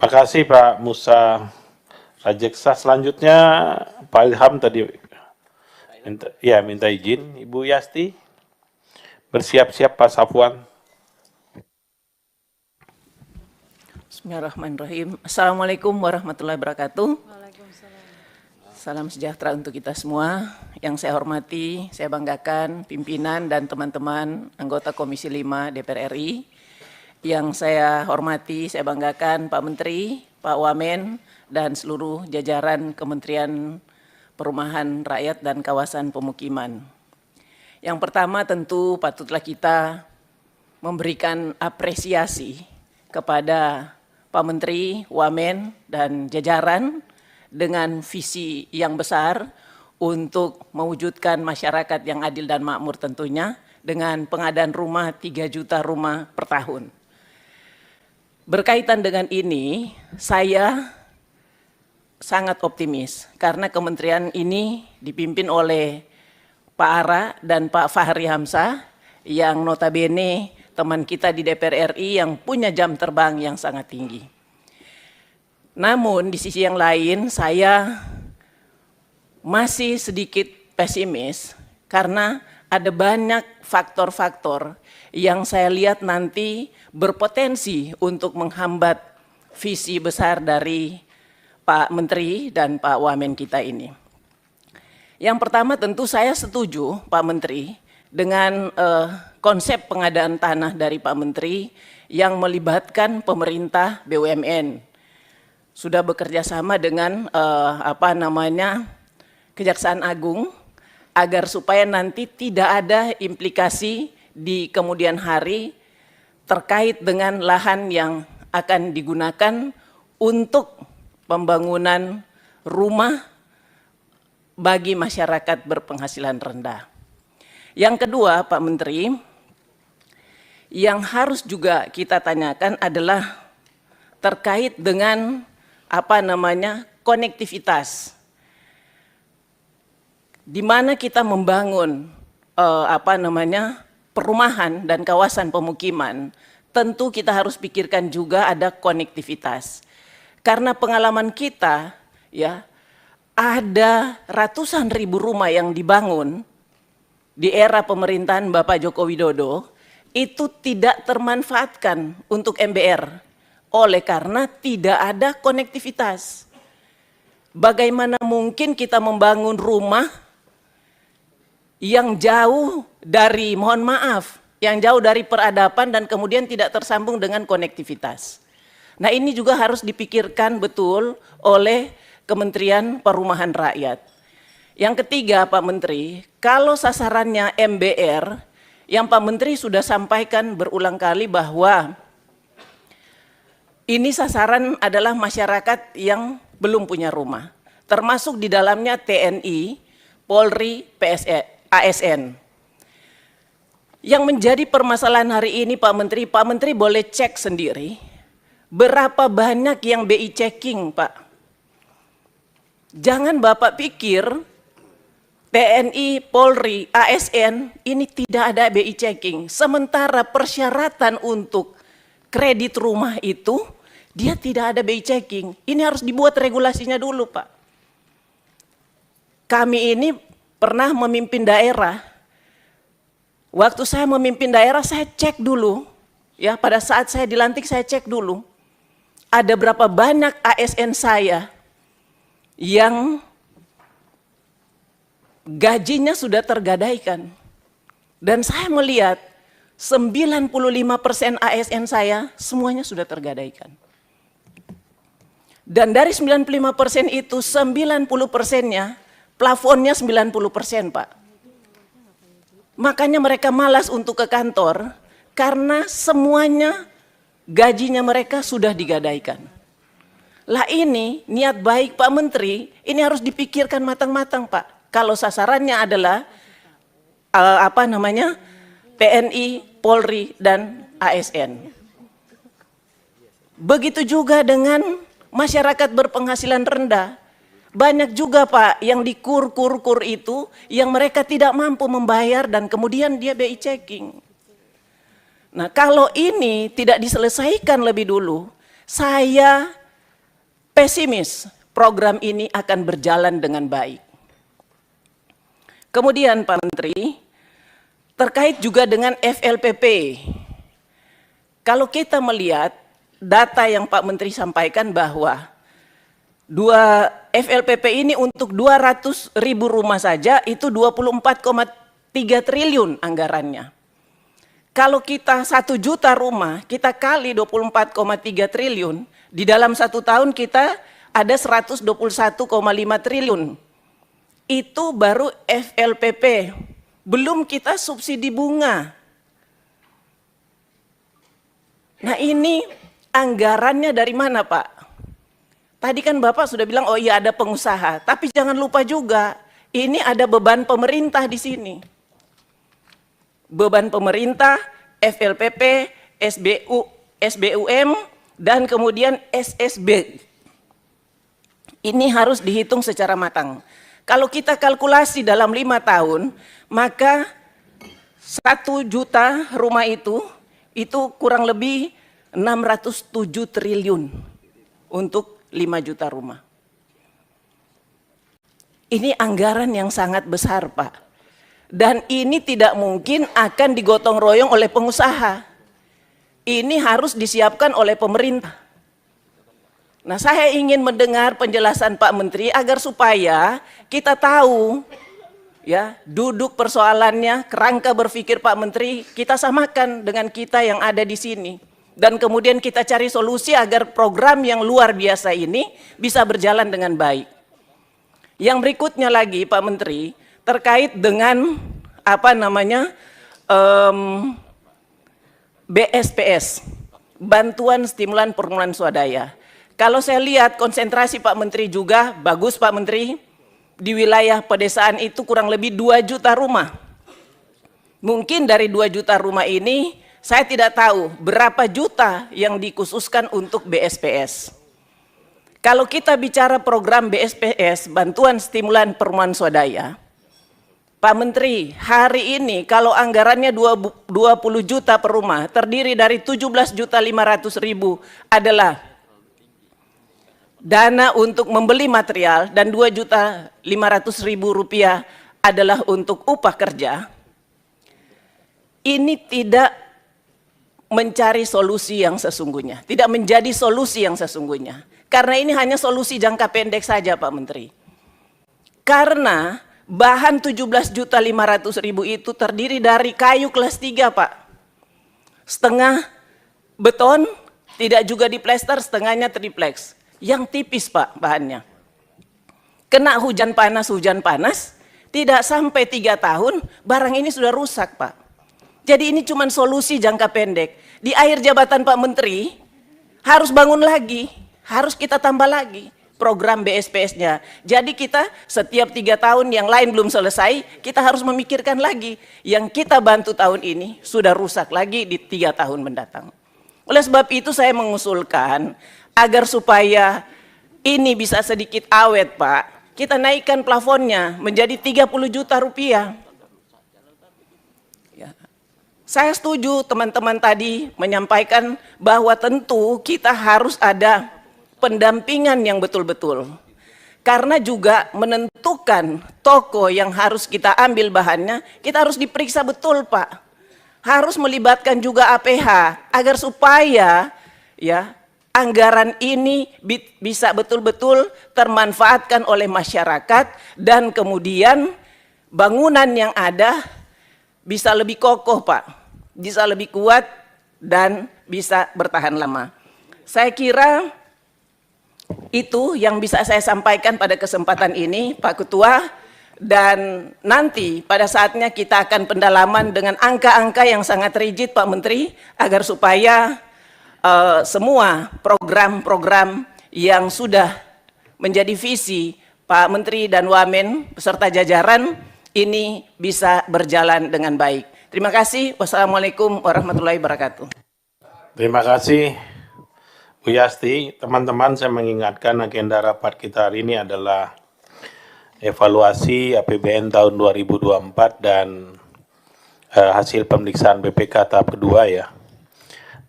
Makasih Pak Musa Rajeksa. Selanjutnya Pak Ilham tadi minta izin. Ibu Yasti bersiap-siap Pak Safwan. Bismillahirrahmanirrahim. Assalamualaikum warahmatullahi wabarakatuh. Salam sejahtera untuk kita semua. Yang saya hormati, saya banggakan pimpinan dan teman-teman anggota Komisi 5 DPR RI. Yang saya hormati, saya banggakan Pak Menteri, Pak Wamen, dan seluruh jajaran Kementerian Perumahan Rakyat dan Kawasan Pemukiman. Yang pertama tentu patutlah kita memberikan apresiasi kepada Pak Menteri, Wamen, dan jajaran dengan visi yang besar untuk mewujudkan masyarakat yang adil dan makmur tentunya dengan pengadaan rumah 3 juta rumah per tahun. Berkaitan dengan ini, saya sangat optimis karena kementerian ini dipimpin oleh Pak Ara dan Pak Fahri Hamzah yang notabene teman kita di DPR RI yang punya jam terbang yang sangat tinggi. Namun di sisi yang lain saya masih sedikit pesimis karena ada banyak faktor-faktor yang saya lihat nanti berpotensi untuk menghambat visi besar dari Pak Menteri dan Pak Wamen kita ini. Yang pertama tentu saya setuju Pak Menteri dengan konsep pengadaan tanah dari Pak Menteri yang melibatkan pemerintah BUMN. Sudah bekerja sama dengan Kejaksaan Agung agar supaya nanti tidak ada implikasi di kemudian hari terkait dengan lahan yang akan digunakan untuk pembangunan rumah bagi masyarakat berpenghasilan rendah. Yang kedua, Pak Menteri, yang harus juga kita tanyakan adalah terkait dengan konektivitas. Di mana kita membangun perumahan dan kawasan pemukiman, tentu kita harus pikirkan juga ada konektivitas. Karena pengalaman kita ya ada ratusan ribu rumah yang dibangun di era pemerintahan Bapak Joko Widodo itu tidak termanfaatkan untuk MBR oleh karena tidak ada konektivitas. Bagaimana mungkin kita membangun rumah yang jauh dari, yang jauh dari peradaban dan kemudian tidak tersambung dengan konektivitas. Nah ini juga harus dipikirkan betul oleh Kementerian Perumahan Rakyat. Yang ketiga Pak Menteri, kalau sasarannya MBR, yang Pak Menteri sudah sampaikan berulang kali bahwa ini sasaran adalah masyarakat yang belum punya rumah. Termasuk di dalamnya TNI, Polri, ASN. Yang menjadi permasalahan hari ini Pak Menteri boleh cek sendiri berapa banyak yang BI checking Pak. Jangan Bapak pikir TNI, Polri, ASN ini tidak ada BI checking. Sementara persyaratan untuk kredit rumah itu dia tidak ada BI checking. Ini harus dibuat regulasinya dulu Pak. Kami ini pernah memimpin daerah. Waktu saya memimpin daerah saya cek dulu. Ya, pada saat saya dilantik saya cek dulu. Ada berapa banyak ASN saya yang gajinya sudah tergadaikan. Dan saya melihat 95% ASN saya semuanya sudah tergadaikan. Dan dari 95% itu 90%-nya plafonnya 90% Pak. Makanya mereka malas untuk ke kantor karena semuanya gajinya mereka sudah digadaikan. Lah ini niat baik Pak Menteri, ini harus dipikirkan matang-matang Pak. Kalau sasarannya adalah TNI, Polri, dan ASN. Begitu juga dengan masyarakat berpenghasilan rendah. Banyak juga Pak yang di kur itu yang mereka tidak mampu membayar dan kemudian dia BI checking. Nah kalau ini tidak diselesaikan lebih dulu, saya pesimis program ini akan berjalan dengan baik. Kemudian Pak Menteri, terkait juga dengan FLPP. Kalau kita melihat data yang Pak Menteri sampaikan bahwa FLPP ini untuk 200.000 rumah saja itu 24,3 triliun anggarannya. Kalau kita 1 juta rumah, kita kali 24,3 triliun, di dalam 1 tahun kita ada 121,5 triliun. Itu baru FLPP, belum kita subsidi bunga. Nah ini anggarannya dari mana Pak? Tadi kan Bapak sudah bilang, oh iya ada pengusaha, tapi jangan lupa juga, ini ada beban pemerintah di sini. Beban pemerintah, FLPP, SBUM, dan kemudian SSB. Ini harus dihitung secara matang. Kalau kita kalkulasi dalam 5 tahun, maka 1 juta rumah itu kurang lebih 607 triliun untuk 5 juta rumah. Ini anggaran yang sangat besar, Pak. Dan ini tidak mungkin akan digotong royong oleh pengusaha. Ini harus disiapkan oleh pemerintah. Nah, saya ingin mendengar penjelasan Pak Menteri agar supaya kita tahu ya, duduk persoalannya, kerangka berpikir Pak Menteri kita samakan dengan kita yang ada di sini. Dan kemudian kita cari solusi agar program yang luar biasa ini bisa berjalan dengan baik. Yang berikutnya lagi Pak Menteri terkait dengan BSPS, Bantuan Stimulan Permohonan Swadaya. Kalau saya lihat konsentrasi Pak Menteri juga bagus Pak Menteri, di wilayah pedesaan itu kurang lebih 2 juta rumah. Mungkin dari 2 juta rumah ini saya tidak tahu berapa juta yang dikhususkan untuk BSPS. Kalau kita bicara program BSPS, Bantuan Stimulan Permohonan Swadaya, Pak Menteri, hari ini kalau anggarannya 20 juta per rumah, terdiri dari 17.500.000 adalah dana untuk membeli material dan 2.500.000 rupiah adalah untuk upah kerja. Ini tidak mencari solusi yang sesungguhnya, tidak menjadi solusi yang sesungguhnya. Karena ini hanya solusi jangka pendek saja Pak Menteri. Karena bahan 17.500.000 itu terdiri dari kayu kelas 3 Pak. Setengah beton, tidak juga diplester, setengahnya triplex. Yang tipis Pak bahannya. Kena hujan panas, tidak sampai 3 tahun, barang ini sudah rusak Pak. Jadi ini cuma solusi jangka pendek. Di akhir jabatan Pak Menteri, harus bangun lagi, harus kita tambah lagi program BSPS-nya. Jadi kita setiap 3 tahun yang lain belum selesai, kita harus memikirkan lagi. Yang kita bantu tahun ini sudah rusak lagi di 3 tahun mendatang. Oleh sebab itu saya mengusulkan, agar supaya ini bisa sedikit awet Pak, kita naikkan plafonnya menjadi 30 juta rupiah. Ya. Saya setuju teman-teman tadi menyampaikan bahwa tentu kita harus ada pendampingan yang betul-betul. Karena juga menentukan toko yang harus kita ambil bahannya, kita harus diperiksa betul Pak. Harus melibatkan juga APH agar supaya ya anggaran ini bisa betul-betul termanfaatkan oleh masyarakat dan kemudian bangunan yang ada bisa lebih kokoh Pak, bisa lebih kuat dan bisa bertahan lama. Saya kira itu yang bisa saya sampaikan pada kesempatan ini Pak Ketua, dan nanti pada saatnya kita akan pendalaman dengan angka-angka yang sangat rigid Pak Menteri agar supaya semua program-program yang sudah menjadi visi Pak Menteri dan Wamen beserta jajaran ini bisa berjalan dengan baik. Terima kasih. Wassalamualaikum warahmatullahi wabarakatuh. Terima kasih Bu Yasti. Teman-teman, saya mengingatkan agenda rapat kita hari ini adalah evaluasi APBN tahun 2024 dan hasil pemeriksaan BPK tahap kedua ya,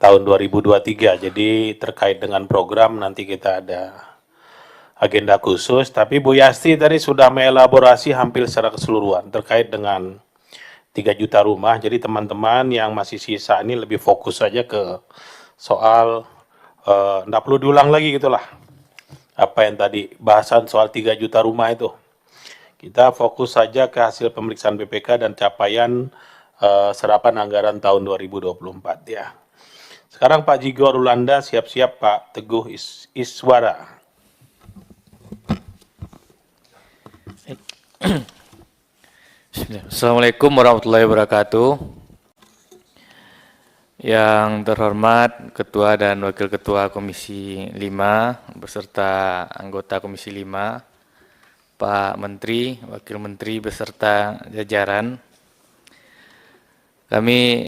tahun 2023. Jadi terkait dengan program nanti kita ada agenda khusus, tapi Bu Yasti tadi sudah mengelaborasi hampir secara keseluruhan terkait dengan 3 juta rumah. Jadi teman-teman yang masih sisa ini lebih fokus saja ke soal, nggak perlu diulang lagi gitulah, apa yang tadi bahasan soal 3 juta rumah itu. Kita fokus saja ke hasil pemeriksaan BPK dan capaian serapan anggaran tahun 2024 ya. Sekarang Pak Jigo Rulanda, siap-siap Pak Teguh Iswara. Assalamualaikum warahmatullahi wabarakatuh. Yang terhormat Ketua dan Wakil Ketua Komisi 5 beserta anggota Komisi 5, Pak Menteri, Wakil Menteri beserta jajaran. Kami